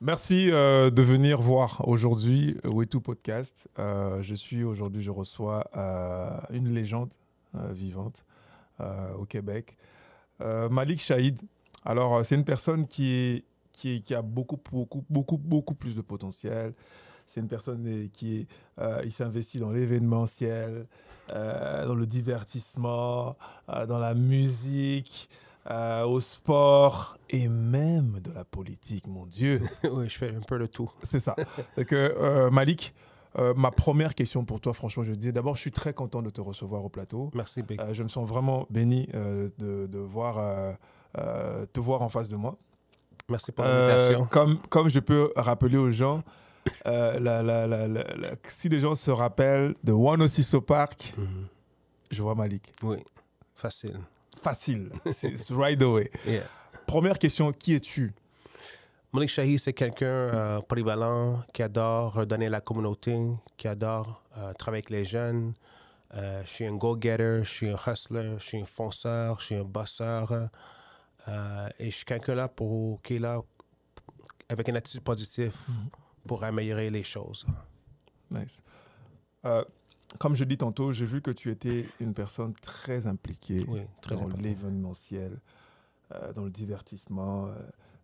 Merci de venir voir aujourd'hui Wetu Podcast. Aujourd'hui, je reçois une légende vivante au Québec, Malik Shahid. Alors, c'est une personne qui a beaucoup plus de potentiel. C'est une personne il s'investit dans l'événementiel, dans le divertissement, dans la musique, au sport et même de la politique, mon Dieu. Oui, je fais un peu de tout. C'est ça. Donc, Malik, ma première question pour toi, franchement, je dis d'abord, je suis très content de te recevoir au plateau. Merci, Big. Je me sens vraiment béni de te voir en face de moi. Merci pour l'invitation. Comme je peux rappeler aux gens, si les gens se rappellent de 106 Park, je vois Malik. Oui, facile. Facile, c'est right away. Yeah. Première question, qui es-tu? Malik Shahid, c'est quelqu'un polyvalent qui adore redonner à la communauté, qui adore travailler avec les jeunes. Je suis un go-getter, je suis un hustler, je suis un fonceur, je suis un bosseur. Et je suis quelqu'un qui est là avec une attitude positive pour améliorer les choses. Nice. Comme je dis tantôt, j'ai vu que tu étais une personne très impliquée dans l'événementiel, dans le divertissement,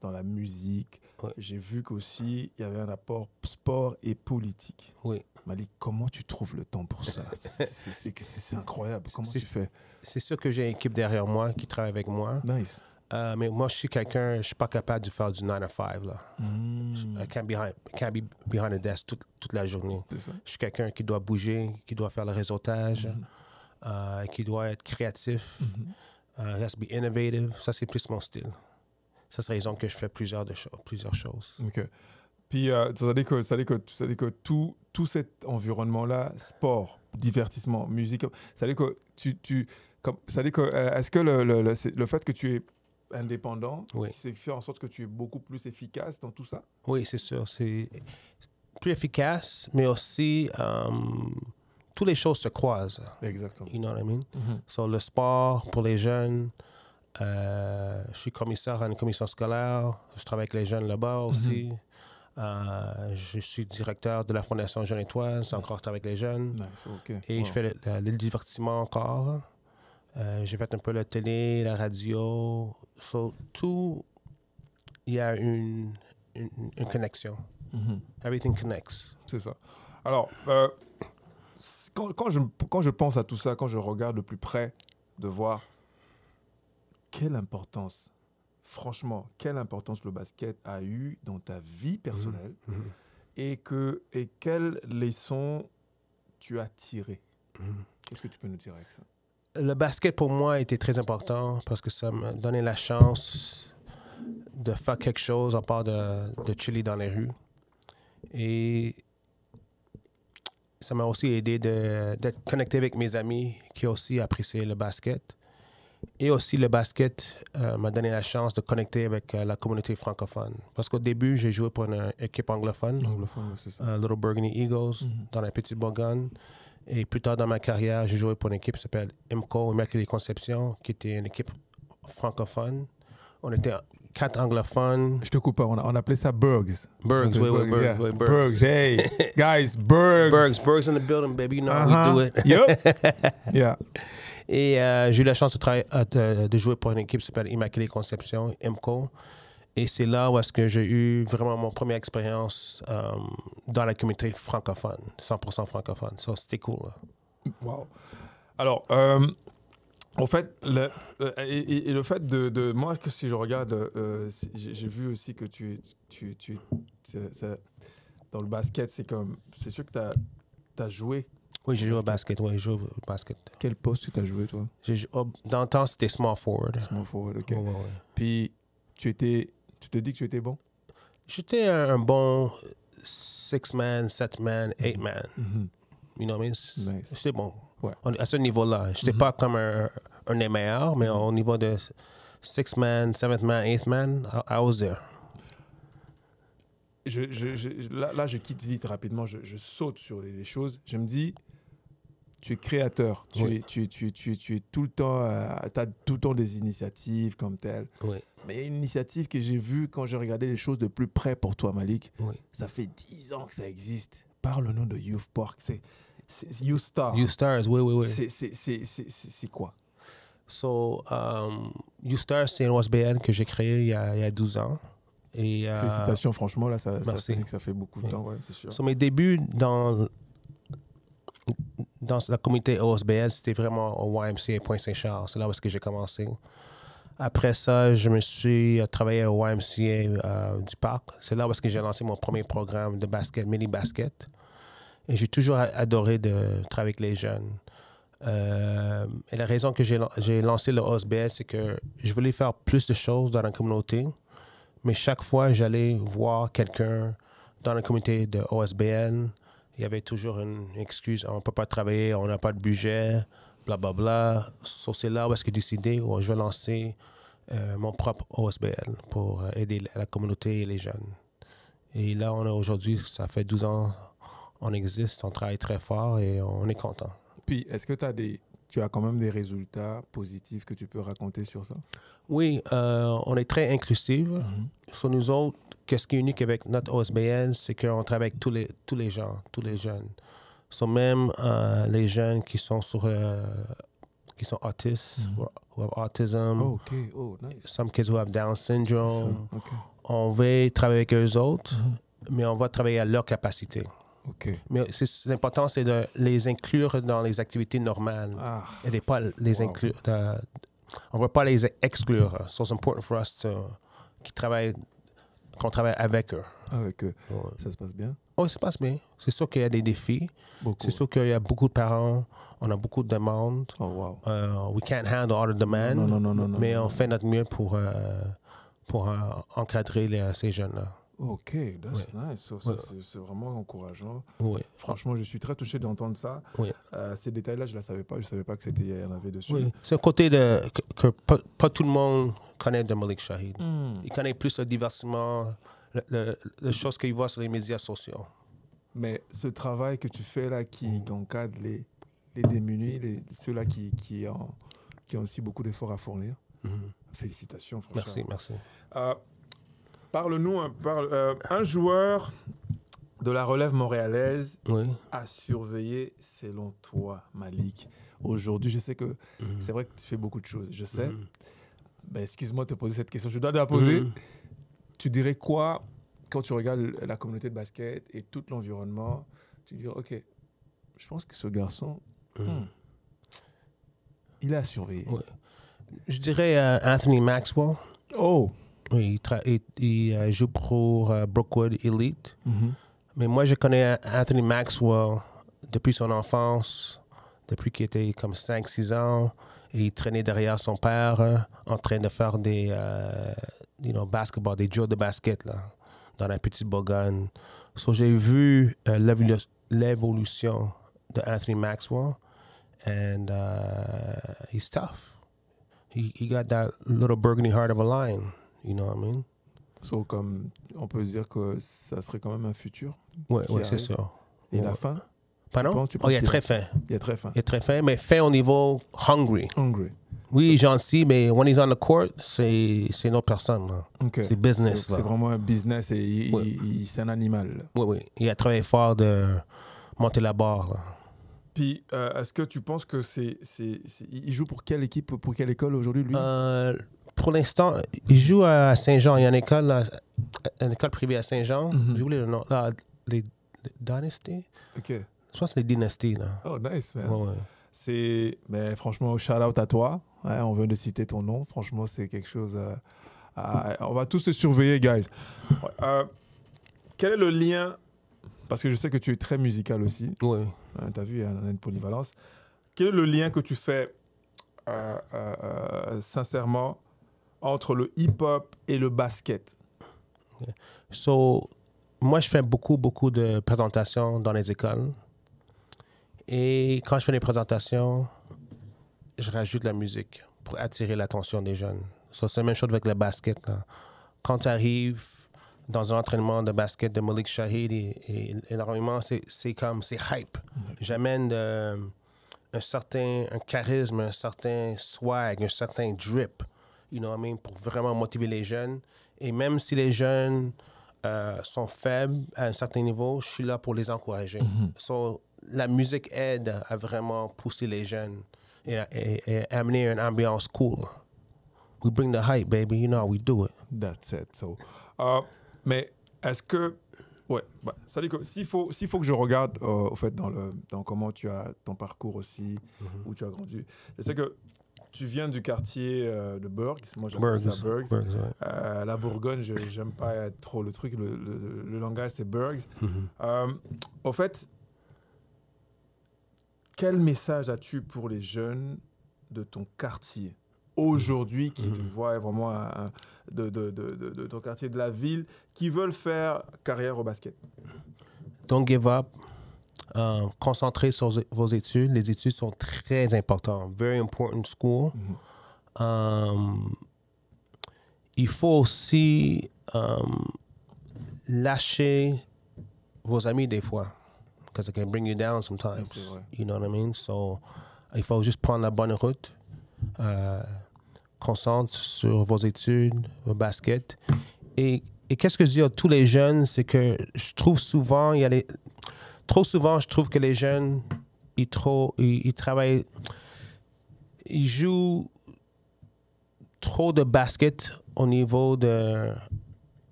dans la musique. Oui. J'ai vu qu'aussi, il y avait un apport sport et politique. Oui. Malik, comment tu trouves le temps pour ça? C'est incroyable. Comment tu fais? C'est sûr que j'ai une équipe derrière moi qui travaille avec moi. Nice. Mais moi, je suis pas capable de faire du 9 to 5. Là. I can't be behind a desk toute la journée. Je suis quelqu'un qui doit bouger, qui doit faire le réseautage, qui doit être créatif. He has to be innovative. Ça, c'est plus mon style. Ça, c'est la raison que je fais plusieurs choses. OK. Puis, ça veut dire que tout cet environnement-là, sport, divertissement, musique, ça veut dire que est-ce que le fait que tu es indépendant, c'est fait en sorte que tu es beaucoup plus efficace dans tout ça? Oui, c'est sûr. C'est plus efficace, mais aussi toutes les choses se croisent. Exactement. You know what I mean? So, le sport pour les jeunes, je suis commissaire à une commission scolaire, je travaille avec les jeunes là-bas aussi. Je suis directeur de la Fondation Jeune Étoile, c'est encore avec les jeunes. Nice, okay. Et je fais le divertissement encore. J'ai fait un peu la télé, la radio. So, tout, il y a une connexion. Everything connects. C'est ça. Alors, quand je pense à tout ça, quand je regarde de plus près, de voir quelle importance, franchement, quelle importance le basket a eu dans ta vie personnelle et quelles leçons tu as tirées. Qu'est-ce que tu peux nous dire avec ça? Le basket, pour moi, était très important parce que ça m'a donné la chance de faire quelque chose à part de chiller dans les rues. Et ça m'a aussi aidé d'être connecté avec mes amis qui ont aussi apprécié le basket. Et aussi, le basket m'a donné la chance de connecter avec la communauté francophone. Parce qu'au début, j'ai joué pour une équipe anglophone. C'est ça. Little Burgundy Eagles, dans la Petite Bourgogne. Et plus tard dans ma carrière, j'ai joué pour une équipe qui s'appelle IMCO, Immaculée Conception, qui était une équipe francophone. On était 4 anglophones. Je te coupe pas, on appelait ça Bergs. Bergs, oui, Bergs. Hey, guys, Bergs. Bergs in the building, baby. You know how we do it. Yep. Yeah. Et j'ai eu la chance de jouer pour une équipe qui s'appelle Immaculée Conception, IMCO. Et c'est là où est-ce que j'ai eu vraiment mon première expérience dans la communauté francophone, 100% francophone. Ça, c'était cool. Là. Wow. Alors, en fait, le fait de moi, que si je regarde, j'ai vu aussi que tu dans le basket, c'est sûr que tu as joué. Oui, j'ai joué au basket. Oui, j'ai joué au basket. Quel poste tu as joué, toi? Dans le temps, c'était small forward. Small forward, OK. Ouais. Puis, tu te dis que tu étais bon? J'étais un bon 6-man, 7-man, 8-man. You know what I mean? Nice. J'étais bon. Ouais. À ce niveau-là. J'étais pas comme un des meilleurs, mais au niveau de 6-man, 7-man, 8-man, I was there. Là, je quitte vite, rapidement. Je saute sur les choses. Je me dis, tu es créateur. Tu Oui. es tout le temps... tu as tout le temps des initiatives comme telles. Oui. Mais il y a une initiative que j'ai vue quand j'ai regardé les choses de plus près pour toi, Malik. Oui. Ça fait 10 ans que ça existe. Parle-nous de Youth Park. C'est Youth Star. Youth Stars, oui. C'est quoi? So, Youth Stars, c'est un OSBL que j'ai créé il y a 12 ans. Et, Félicitations, franchement, là, ça fait beaucoup de Oui. temps, ouais, c'est sûr. So, mes débuts dans la communauté OSBL, c'était vraiment au YMCA Pointe-Saint-Charles. C'est là où est-ce que j'ai commencé. Après ça, je me suis travaillé au YMCA du Parc. C'est là où est-ce que j'ai lancé mon premier programme de basket, mini-basket. Et j'ai toujours adoré de travailler avec les jeunes. Et la raison que j'ai lancé le OSBL, c'est que je voulais faire plus de choses dans la communauté. Mais chaque fois, j'allais voir quelqu'un dans la communauté de OSBL, il y avait toujours une excuse. On ne peut pas travailler, on n'a pas de budget, blablabla. So, c'est là où est-ce que j'ai décidé, je vais lancer mon propre OSBL pour aider la communauté et les jeunes. Et là, aujourd'hui, ça fait 12 ans, on existe, on travaille très fort et on est content. Puis, est-ce que tu as quand même des résultats positifs que tu peux raconter sur ça? Oui, on est très inclusif. Sur nous autres, qu'est-ce qui est unique avec notre OSBL, c'est qu'on travaille avec tous les gens, tous les jeunes. So, même les jeunes qui sont autistes, who have autism, Oh, OK. Oh, nice. some kids who have Down syndrome. OK. On va travailler avec eux autres, mais on va travailler à leur capacité. OK. Mais l'important, c'est de les inclure dans les activités normales. Et de pas les inclure. On ne va pas les exclure. So it's important for us qu'on travaille avec eux. Avec eux. Ça se passe bien? Oui, ça se passe bien. C'est sûr qu'il y a des défis. Beaucoup. C'est sûr qu'il y a beaucoup de parents. On a beaucoup de demandes. Oh, wow. We can't handle all the demand. Non. Mais on fait notre mieux pour encadrer ces jeunes-là. OK, that's nice. C'est vraiment encourageant. Oui. Franchement, je suis très touché d'entendre ça. Oui. Ces détails-là, je ne savais pas. Je ne savais pas que il y en avait dessus. Oui. C'est un côté que pas tout le monde connaît de Malik Shahid. Il connaît plus le divertissement, les choses qu'il voit sur les médias sociaux. Mais ce travail que tu fais là, qui encadre les démunis, ceux-là qui ont aussi beaucoup d'efforts à fournir, félicitations, franchement. Merci. Parle-nous un joueur de la relève montréalaise à surveiller selon toi, Malik. Aujourd'hui, je sais que c'est vrai que tu fais beaucoup de choses, je sais. Ben, excuse-moi de te poser cette question, je dois te la poser. Tu dirais quoi quand tu regardes la communauté de basket et tout l'environnement? Tu dirais, OK, je pense que ce garçon, il a surveillé. Oui. Je dirais Anthony Maxwell. Oh! Oui, il joue pour Brookwood Elite. Mais moi, je connais Anthony Maxwell depuis son enfance, depuis qu'il était comme 5-6 ans. Et il traînait derrière son père en train de faire des basketball, des drills de basket là, dans la petite Bourgogne. So, j'ai vu l'évolution de Anthony Maxwell. And he's tough. He got that little burgundy heart of a lion. You know what I mean? So, comme on peut dire que ça serait quand même un futur. Oui, c'est sûr. Et la fin? Pardon? Il est très fin. Il est très fin. Il est très fin, mais fin au niveau hungry. Oui, gentil, mais when he's on the court, c'est une autre personne. Okay. C'est business. C'est vraiment un business et c'est un animal. Oui. Il a travaillé fort de monter la barre. Là. Puis, est-ce que tu penses que il joue pour quelle équipe, pour quelle école aujourd'hui, lui? Pour l'instant, il joue à Saint-Jean. Il y a une école privée à Saint-Jean. J'ai oublié le nom. Les Dynasty? OK. Je pense que c'est les Dynasty. Là. Oh, nice, man. Ouais. Mais franchement, shout-out à toi. Ouais, on vient de citer ton nom. Franchement, c'est quelque chose... on va tous te surveiller, guys. Quel est le lien... Parce que je sais que tu es très musical aussi. Oui. Tu as vu, il y a une polyvalence. Quel est le lien que tu fais, sincèrement, entre le hip-hop et le basket? So, moi, je fais beaucoup de présentations dans les écoles. Et quand je fais des présentations, je rajoute la musique pour attirer l'attention des jeunes. So, c'est la même chose avec le basket. Là. Quand tu arrives dans un entraînement de basket de Malik Shahid, et énormément, c'est hype. J'amène un charisme, un certain swag, un certain drip, you know what I mean, pour vraiment motiver les jeunes. Et même si les jeunes sont faibles à un certain niveau, je suis là pour les encourager. So, la musique aide à vraiment pousser les jeunes et amener une ambiance cool. We bring the hype, baby. You know how we do it. That's it. So, mais est-ce que... Ouais, bah, ça dit que s'il faut que je regarde, au fait, dans comment tu as ton parcours aussi, où tu as grandi, je sais que tu viens du quartier de Burgs. Moi, j'appelle ça Burgs. Ouais. La Bourgogne, j'aime pas trop le truc. Le langage, c'est Burgs. Au fait, quel message as-tu pour les jeunes de ton quartier aujourd'hui qui te voient vraiment de ton quartier, de la ville, qui veulent faire carrière au basket? Don't give up. Concentrez sur vos études. Les études sont très importantes. Very important school. Il faut aussi lâcher vos amis des fois. Because it can bring you down sometimes. You know what I mean? So, il faut juste prendre la bonne route. Concentre sur vos études, vos baskets. Et qu'est-ce que je dis à tous les jeunes, c'est que je trouve souvent, trop souvent, je trouve que les jeunes, ils travaillent, ils jouent trop de basket au niveau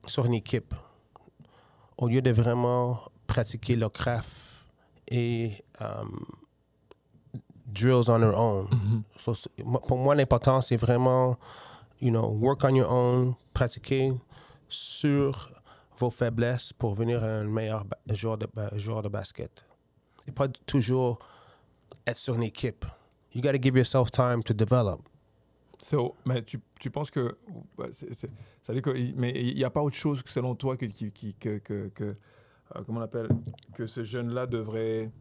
sur une équipe, au lieu de vraiment pratiquer leur craft et drills on their own. So, pour moi, l'important, c'est vraiment, work on your own, pratiquer sur vos faiblesses pour devenir un meilleur joueur de basket. Et pas toujours être sur une équipe. You got to give yourself time to develop. So, mais tu penses que... ça veut dire mais il n'y a pas autre chose, selon toi, comment on appelle, que ce jeune-là devrait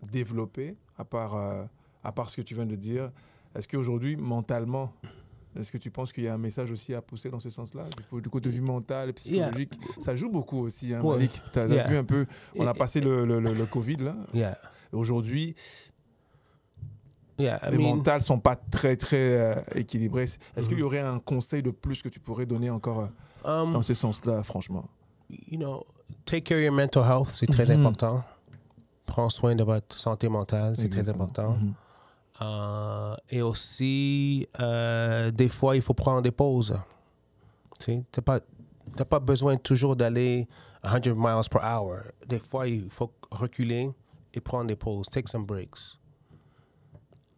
développer, à part ce que tu viens de dire? Est-ce qu'aujourd'hui, mentalement, est-ce que tu penses qu'il y a un message aussi à pousser dans ce sens-là? Du côté de vue mental et psychologique, ça joue beaucoup aussi, hein, Malik. Tu as vu un peu, on a passé le Covid, là. Aujourd'hui, les mentales ne sont pas très, très équilibrées. Est-ce qu'il y aurait un conseil de plus que tu pourrais donner encore dans ce sens-là, franchement? Take care of your mental health, c'est très important. Prends soin de votre santé mentale, c'est très important. Et aussi, des fois, il faut prendre des pauses. Tu n'as pas besoin toujours d'aller 100 miles per hour. Des fois, il faut reculer et prendre des pauses. Take some breaks.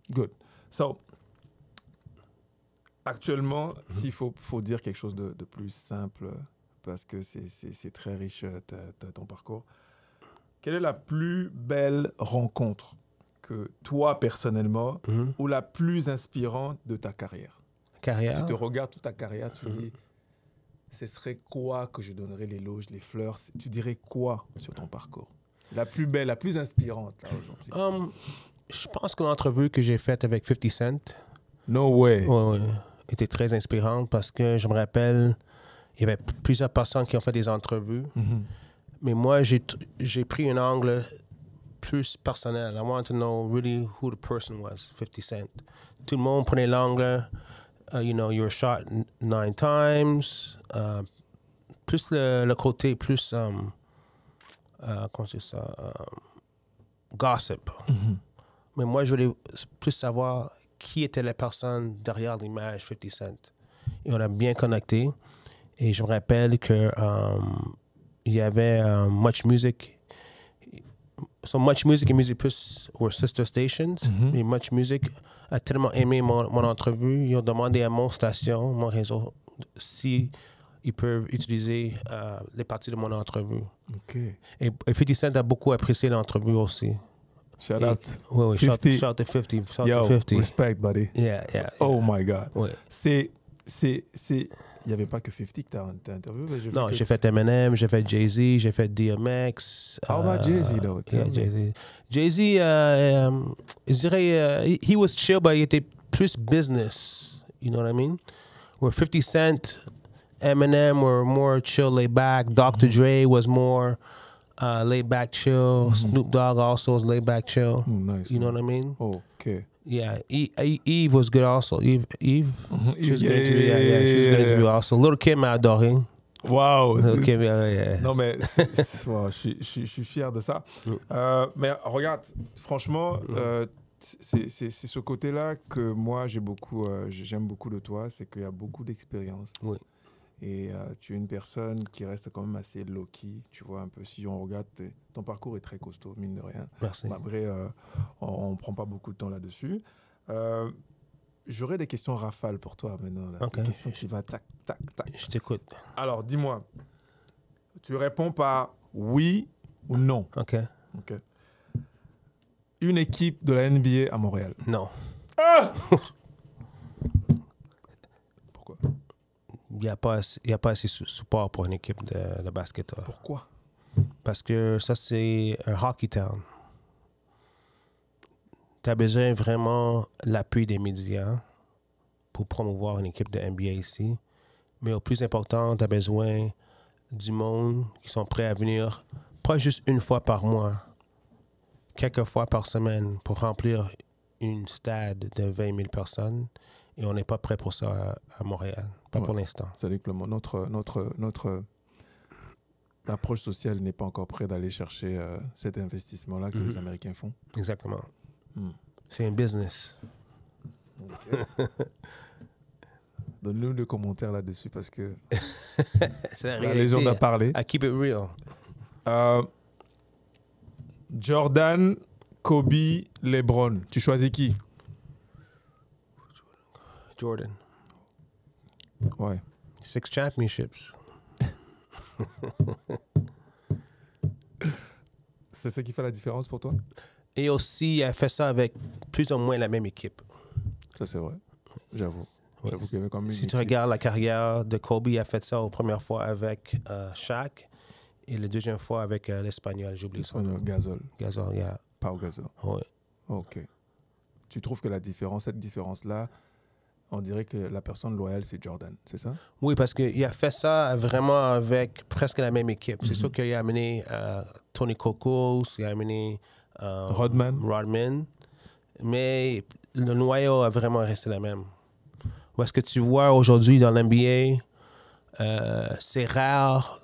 Good. So, actuellement, s'il faut dire quelque chose de plus simple, parce que c'est très riche, ton parcours, quelle est la plus belle rencontre que toi, personnellement, ou la plus inspirante de ta carrière? Tu te regardes toute ta carrière, tu dis, ce serait quoi que je donnerais l'éloge, les fleurs? Tu dirais quoi sur ton parcours? La plus belle, la plus inspirante, là, aujourd'hui. Je pense que l'entrevue que j'ai faite avec 50 Cent... No way! Était très inspirante parce que je me rappelle, il y avait plusieurs personnes qui ont fait des entrevues. Mais moi, j'ai pris un angle plus personnel. I wanted to know really who the person was, 50 Cent. Tout le monde prenait l'angle, you were shot 9 times. Plus le côté plus, comment c'est ça, gossip. Mais moi, je voulais plus savoir qui était la personne derrière l'image 50 Cent. Et on a bien connecté. Et je me rappelle que il y avait Much Music. So Much Music et Music Plus were sister stations. Et Much Music a tellement aimé mon entrevue. Ils ont demandé à mon station, mon réseau, si ils peuvent utiliser les parties de mon entrevue. Et 50 Cent a beaucoup apprécié l'entrevue aussi. Shout out. Oui, shout out to 50. Shout Yo, out to 50. Respect, buddy. Yeah. Oh my God. Ouais. Il n'y avait pas que 50 que tu as interviewé? Non, j'ai fait Eminem, j'ai fait Jay-Z, j'ai fait DMX. How about Jay-Z, though? Jay-Z. Jay-Z, je dirais, he was chill, but il était plus business. You know what I mean? Where 50 Cent, Eminem were more chill, laid back. Dr. Dre was more laid back chill. Snoop Dogg also is laid back chill. Oh, nice. You know what I mean? Okay. Yeah, Eve was good also. Eve, she was Yeah, good interview. Yeah, she was good interview also. Little Kim m'a adoré. Wow. Little Kim, yeah. Non, mais wow, je suis fier de ça. Mais regarde, franchement, c'est ce côté-là que moi, j'aime beaucoup de toi, c'est qu'il y a beaucoup d'expérience. Oui. Et tu es une personne qui reste quand même assez low-key, tu vois, un peu. Si on regarde, ton parcours est très costaud, mine de rien. Merci. Après, on ne prend pas beaucoup de temps là-dessus. J'aurais des questions rafales pour toi maintenant. Là. Okay. Des questions qui vont tac, tac, tac. Je t'écoute. Alors, dis-moi, tu réponds par oui ou non. OK. Une équipe de la NBA à Montréal. Non. Ah! Pourquoi? Il n'y a pas assez de support pour une équipe de basket. Pourquoi? Parce que ça, c'est un hockey town. Tu as besoin vraiment l'appui des médias pour promouvoir une équipe de NBA ici. Mais au plus important, tu as besoin du monde qui sont prêts à venir, pas juste une fois par mois, quelques fois par semaine pour remplir une stade de 20 000 personnes. Et on n'est pas prêt pour ça à Montréal. Pas pour l'instant. C'est-à-dire que notre approche sociale n'est pas encore prête d'aller chercher cet investissement-là que les Américains font. Exactement. C'est un business. Okay. Donne-nous des commentaires là-dessus parce que c'est la légende a parlé. I keep it real. Jordan, Kobe, LeBron. Tu choisis qui? Jordan. Ouais. 6 championships. C'est ça qui fait la différence pour toi? Et aussi, il a fait ça avec plus ou moins la même équipe. Ça, c'est vrai. J'avoue. Oui. J'avoue qu'il y avait quand même Si tu regardes la carrière de Kobe, il a fait ça la première fois avec Shaq et la deuxième fois avec l'Espagnol. J'oublie son nom. Gasol. Gasol, yeah. Pau Gasol. Oui. OK. Tu trouves que cette différence-là, on dirait que la personne loyale, c'est Jordan, c'est ça? Oui, parce qu'il a fait ça vraiment avec presque la même équipe. C'est sûr qu'il a amené Tony Kokos, il a amené Rodman. Mais le noyau a vraiment resté le même. Où est-ce que tu vois aujourd'hui dans l'NBA, c'est rare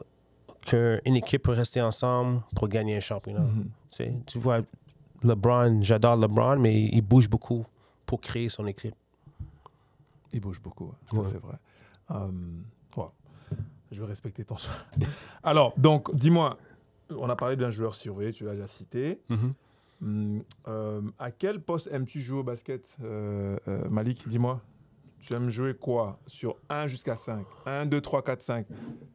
qu'une équipe peut rester ensemble pour gagner un championnat. Tu vois, LeBron, j'adore LeBron, mais il bouge beaucoup pour créer son équipe. Il bouge beaucoup, ça c'est vrai. Ouais. Je vais respecter ton choix. Alors, donc, dis-moi, on a parlé d'un joueur surveillé, tu l'as déjà cité. À quel poste aimes-tu jouer au basket, Malik? Dis-moi. Tu aimes jouer quoi? Sur 1 jusqu'à 5. 1, 2, 3, 4, 5.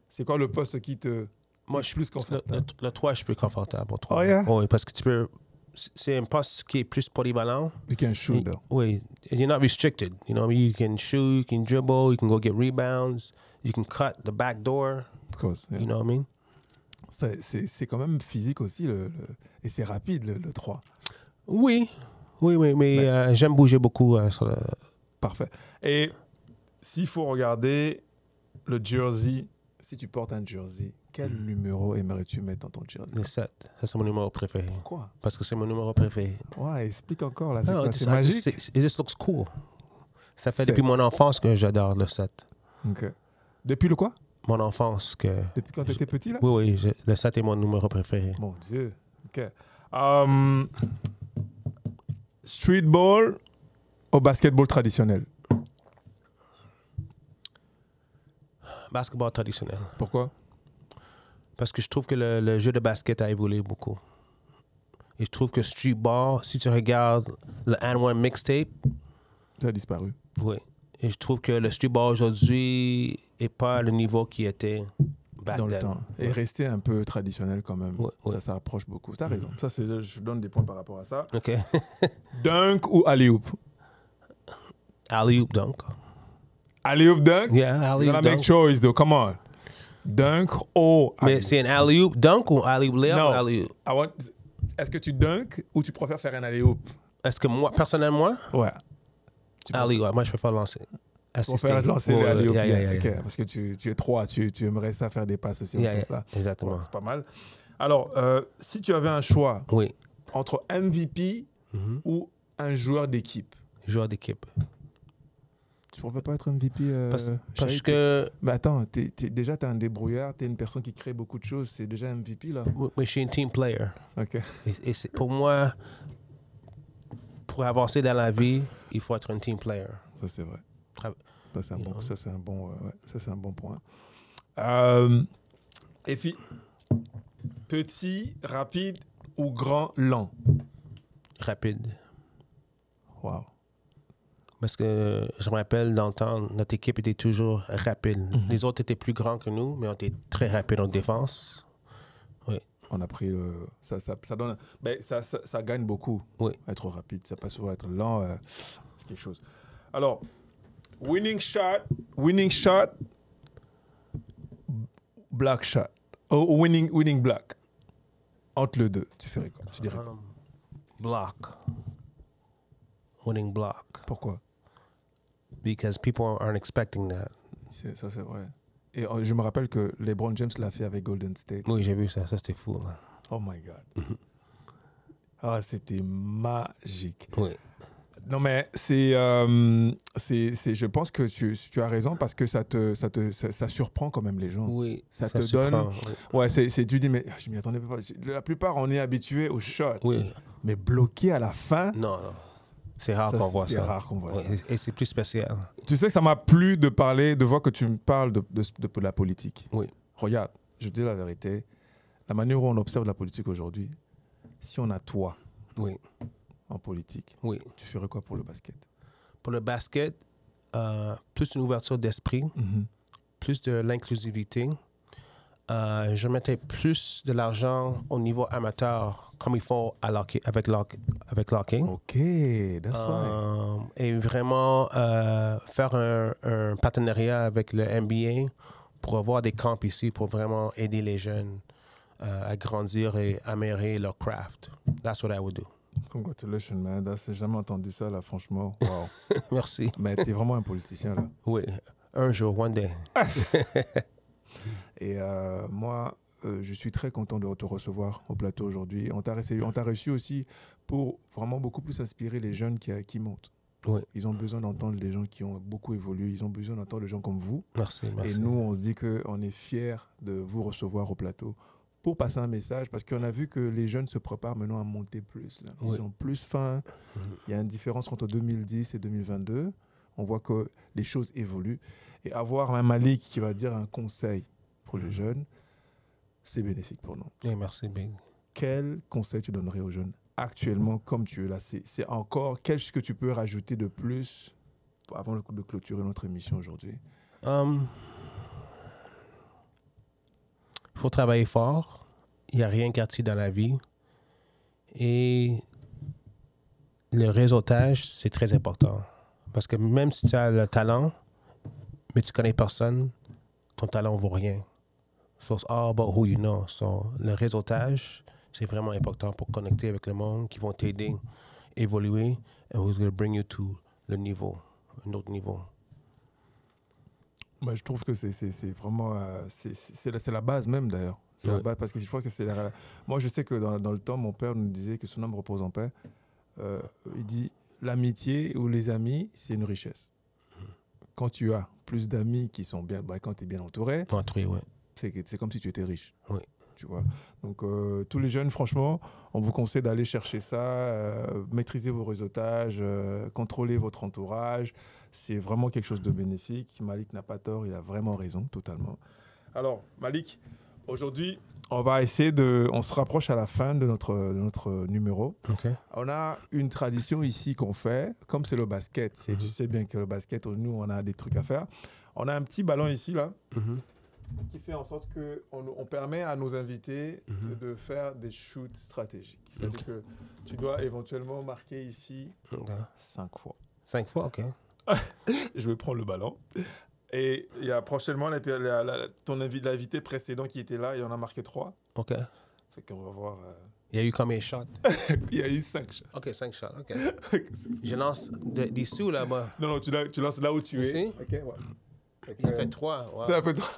C'est quoi le poste qui te... Moi, je suis plus confortable. Le 3, je suis plus confortable. Au 3. Oh, yeah? Oui, parce que tu peux... C'est un poste qui est plus polyvalent. You can shoot, though. Oui. You're not restricted. You know, you can shoot, you can dribble, you can go get rebounds, you can cut the back door. Of course, yeah. You know what I mean? C'est quand même physique aussi, et c'est rapide, le 3. Oui, mais j'aime bouger beaucoup sur le... Parfait. Et s'il faut regarder le jersey, si tu portes un jersey, quel numéro aimerais-tu mettre dans ton jersey? Le 7. Ça, c'est mon numéro préféré. Pourquoi? Parce que c'est mon numéro préféré. Ouais, explique encore, là. C'est magique? It just looks cool. Ça fait depuis mon enfance que j'adore le 7. OK. Depuis le quoi? Mon enfance que... Depuis quand tu étais petit, là? Oui, le 7 est mon numéro préféré. Mon Dieu. OK. Street ball au basketball traditionnel? Basketball traditionnel. Pourquoi? Parce que je trouve que le jeu de basket a évolué beaucoup. Et je trouve que street ball, si tu regardes le And1 mixtape... Ça a disparu. Oui. Et je trouve que le street ball aujourd'hui n'est pas le niveau qui était back dans then. Le temps. Et rester un peu traditionnel quand même. Ouais. Ça rapproche beaucoup. Tu as raison. Ça, je donne des points par rapport à ça. OK. Dunk ou alley-oop? Alley-oop dunk. Alley-oop dunk? Yeah, alley-oop dunk. Make choice, though. Come on. Dunk ou alley-oop? Mais c'est un alley-oop dunk ou alley-oop layup? Non. Alley-oop? Est-ce que tu dunk ou tu préfères faire un alley-oop? Est-ce que moi, personnellement? Ouais. Alley-oop. Moi, je préfère lancer. Tu préfères lancer les alley-oop. Yeah. Okay. Parce que tu es 3. Tu aimerais ça faire des passes aussi. Exactement. Ouais, c'est pas mal. Alors, si tu avais un choix Oui. entre MVP ou un joueur d'équipe, Joueur d'équipe. tu ne pourrais pas être MVP Parce Shahid? que Mais attends, déjà, tu es un débrouillard, tu es une personne qui crée beaucoup de choses, c'est déjà MVP là. oui, je suis un team player. OK. Et pour moi, pour avancer dans la vie, il faut être un team player. Ça, c'est vrai. Tra- Ça, c'est un, You bon, know. ça, c'est un, bon, ouais, ça, c'est un bon point. Et puis, petit, rapide ou grand, lent? Rapide. Wow. Parce que je me rappelle, dans le temps, notre équipe était toujours rapide. Les autres étaient plus grands que nous, mais on était très rapides en défense. On a pris le... Ça donne... Ben, ça gagne beaucoup, Oui. être rapide. Ça passe souvent être lent, c'est quelque chose. Alors, winning shot, black shot. Oh, winning black. Entre les deux, tu ferais quoi? Tu dirais quoi? Block. Winning block. Pourquoi? Because people aren't expecting that. Ça, c'est vrai. Et je me rappelle que LeBron James l'a fait avec Golden State. Oui, j'ai vu ça. Ça, c'était fou. Là. Oh my God. Ah, c'était magique. Oui. Non, mais je pense que tu as raison parce que ça surprend quand même les gens. Oui. Ça te surprend, donne... oui. Ouais, tu dis, mais je m'y attendais pas. La plupart, on est habitué au shot. Oui. Mais bloqué à la fin, Non. C'est rare qu'on voit ça. c'est rare qu'on voit Oui, ça. et c'est plus spécial. Tu sais que ça m'a plu de voir que tu me parles de la politique. Oui. Regarde, je te dis la vérité. La manière où on observe la politique aujourd'hui, si on a toi Oui. en politique, Oui. tu ferais quoi pour le basket? Pour le basket, plus une ouverture d'esprit, plus de l'inclusivité. Je mettais plus de l'argent au niveau amateur, comme il faut avec l'hockey. OK, that's right. Et vraiment faire un partenariat avec le NBA pour avoir des camps ici pour vraiment aider les jeunes à grandir et améliorer leur craft. That's what I would do. Congratulations, man. J'ai jamais entendu ça, là, franchement. Wow. Merci. Mais t'es vraiment un politicien, là. Oui, un jour, one day. Et moi, je suis très content de te recevoir au plateau aujourd'hui. On t'a reçu aussi pour vraiment beaucoup plus inspirer les jeunes qui montent. Oui. Ils ont besoin d'entendre les gens qui ont beaucoup évolué. Ils ont besoin d'entendre les gens comme vous. Merci. Et nous, on se dit qu'on est fiers de vous recevoir au plateau pour passer un message, parce qu'on a vu que les jeunes se préparent maintenant à monter plus. Là. Ils ont plus faim. Il y a une différence entre 2010 et 2022. On voit que les choses évoluent. Et avoir un Malik qui va dire un conseil pour les jeunes, c'est bénéfique pour nous. Et merci, Big. Quel conseil tu donnerais aux jeunes actuellement, comme tu es là? C'est encore, qu'est-ce que tu peux rajouter de plus avant de clôturer notre émission aujourd'hui? Il faut travailler fort. Il n'y a rien gratuit dans la vie. Et le réseautage, c'est très important. Parce que même si tu as le talent, mais tu ne connais personne, ton talent ne vaut rien. So it's all about who you know. So, le réseautage, c'est vraiment important pour connecter avec le monde qui vont t'aider à évoluer and who's going to bring you to le niveau, un autre niveau. Moi, je trouve que c'est vraiment... c'est la base même, d'ailleurs. C'est la base, parce que je crois que c'est... Moi, je sais que dans le temps, mon père nous disait que son âme repose en paix. Il dit, l'amitié ou les amis, c'est une richesse. Quand tu as plus d'amis qui sont bien... quand tu es bien entouré, c'est comme si tu étais riche. Oui. Tu vois. Donc, tous les jeunes, franchement, on vous conseille d'aller chercher ça, maîtriser vos réseautages, contrôler votre entourage. C'est vraiment quelque chose de bénéfique. Malik n'a pas tort, il a vraiment raison, totalement. Alors, Malik, aujourd'hui, on se rapproche à la fin de notre numéro. Okay. On a une tradition ici qu'on fait, comme c'est le basket. Tu sais bien que le basket, nous, on a des trucs à faire. On a un petit ballon ici, là. Qui fait en sorte qu'on permet à nos invités de faire des shoots stratégiques. C'est-à-dire que tu dois éventuellement marquer ici 5 fois. 5 fois, OK. Je vais prendre le ballon. Et il y a prochainement l'invité précédent qui était là, il en a marqué 3. OK. Fait qu'on va voir... Il y a eu combien de shots? Il y a eu 5 shots. OK, 5 shots, OK. Je lance d'ici ou là-bas? Non, tu lances là où tu es. Ici? OK, ouais. Il a fait 3. Wow. Ça a fait 3.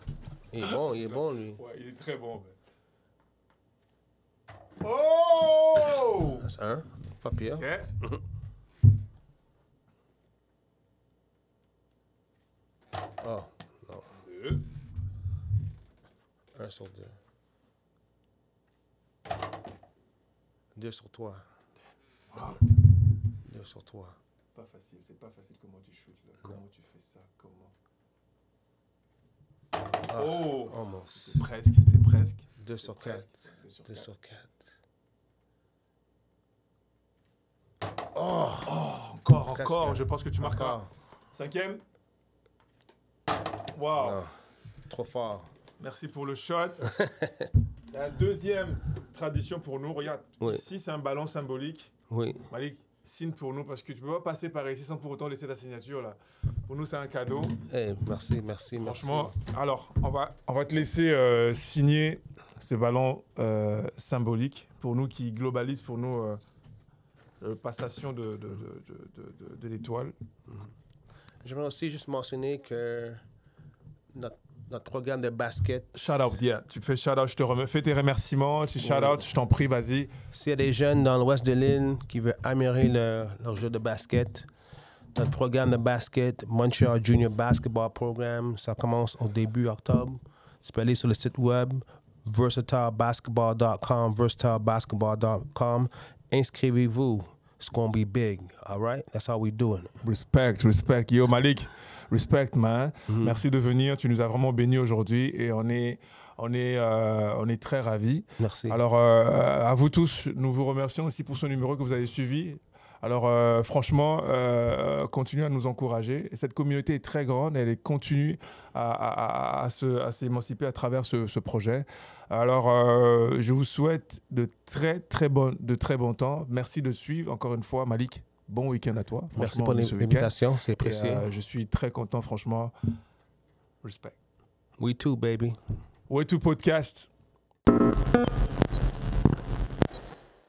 Il est bon, lui. Ouais, il est très bon. Oh! C'est un. Pas pire. OK. Oh, non. 2. 1 sur 2. 2 sur 3. 2 sur 3. Pas facile, c'est pas facile comment tu shootes là. Comment tu fais ça? Comment? Oh! Almost. C'était presque. 2 sur 4. 2 2 sur 4. Oh, encore. Presque. Je pense que tu marqueras. Encore. 5e. Wow. Non. Trop fort. Merci pour le shot. La deuxième tradition pour nous, regarde, Oui. ici c'est un ballon symbolique. Oui. Malik, signe pour nous parce que tu peux pas passer par ici sans pour autant laisser ta signature là. Pour nous c'est un cadeau. Hey, merci. Franchement, alors on va te laisser signer ces ballons symboliques pour nous qui globalisent pour nous passation de l'étoile. J'aimerais aussi juste mentionner que notre programme de basket, Shout out, yeah. Tu fais shout out, je te remets. Fais tes remerciements, tu shout out, je t'en prie, vas-y. s'il y a des jeunes dans l'ouest de l'île qui veulent améliorer leur jeu de basket, notre programme de basket, Montreal Junior Basketball Program, ça commence au début octobre. Tu peux aller sur le site web versatilebasketball.com, versatilebasketball.com. Inscrivez-vous. It's going to be big, all right? That's how we doing it. Respect. Yo, Malik, respect, man. Merci de venir. Tu nous as vraiment bénis aujourd'hui et on est très ravis. Merci. Alors, à vous tous, nous vous remercions aussi pour ce numéro que vous avez suivi. Alors, franchement, continuez à nous encourager. Cette communauté est très grande, elle continue à s'émanciper à travers ce projet. Alors, je vous souhaite de très bons temps. Merci de suivre. Encore une fois, Malik, bon week-end à toi. Merci pour l'invitation, c'est précieux. Je suis très content, franchement. Respect. We too, baby. Way to Podcast.